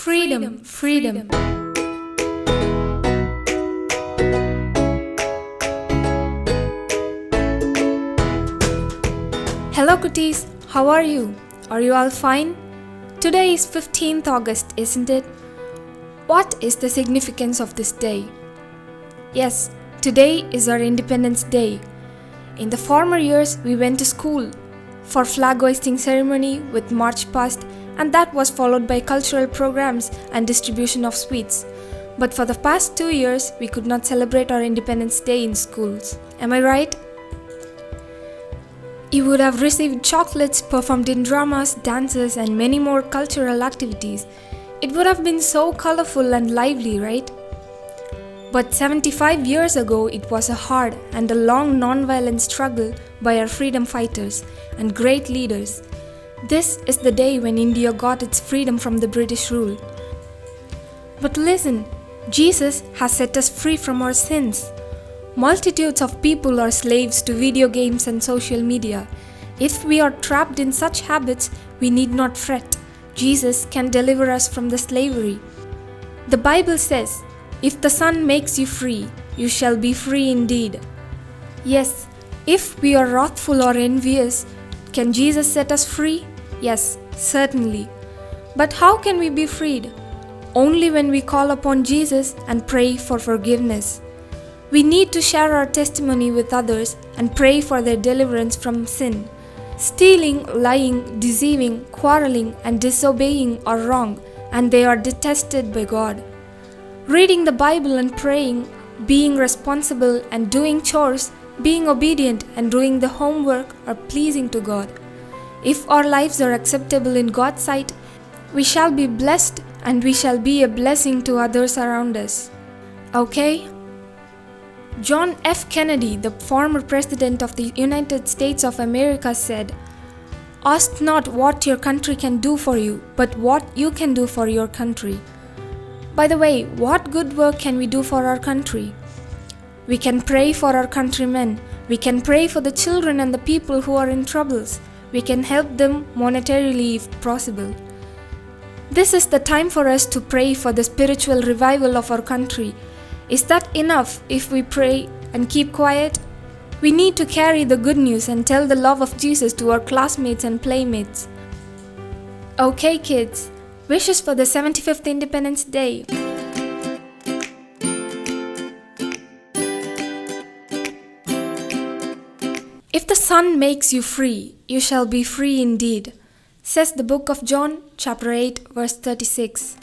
Freedom, freedom. Hello cuties, how are you? Are you all fine? Today is 15th August, isn't it? What is the significance of this day? Yes, today is our Independence Day. In the former years, we went to school for flag hoisting ceremony with march past, and that was followed by cultural programs and distribution of sweets. But for the past 2 years, we could not celebrate our Independence Day in schools. Am I right? You would have received chocolates, performed in dramas, dances, and many more cultural activities. It would have been so colorful and lively, right? But 75 years ago, it was a hard and a long non-violent struggle by our freedom fighters and great leaders. This is the day when India got its freedom from the British rule. But listen, Jesus has set us free from our sins. Multitudes of people are slaves to video games and social media. If we are trapped in such habits, we need not fret. Jesus can deliver us from the slavery. The Bible says, "If the Son makes you free, you shall be free indeed." Yes, if we are wrathful or envious, can Jesus set us free? Yes, certainly. But how can we be freed? Only when we call upon Jesus and pray for forgiveness. We need to share our testimony with others and pray for their deliverance from sin. Stealing, lying, deceiving, quarreling, and disobeying are wrong, and they are detested by God. Reading the Bible and praying, being responsible and doing chores, being obedient and doing the homework are pleasing to God. If our lives are acceptable in God's sight, we shall be blessed and we shall be a blessing to others around us. Okay? John F. Kennedy, the former president of the United States of America, said, "Ask not what your country can do for you, but what you can do for your country." By the way, what good work can we do for our country? We can pray for our countrymen. We can pray for the children and the people who are in troubles. We can help them monetarily if possible. This is the time for us to pray for the spiritual revival of our country. Is that enough if we pray and keep quiet? We need to carry the good news and tell the love of Jesus to our classmates and playmates. Okay kids, wishes for the 75th Independence Day. If the Son makes you free, you shall be free indeed, says the book of John, chapter 8, verse 36.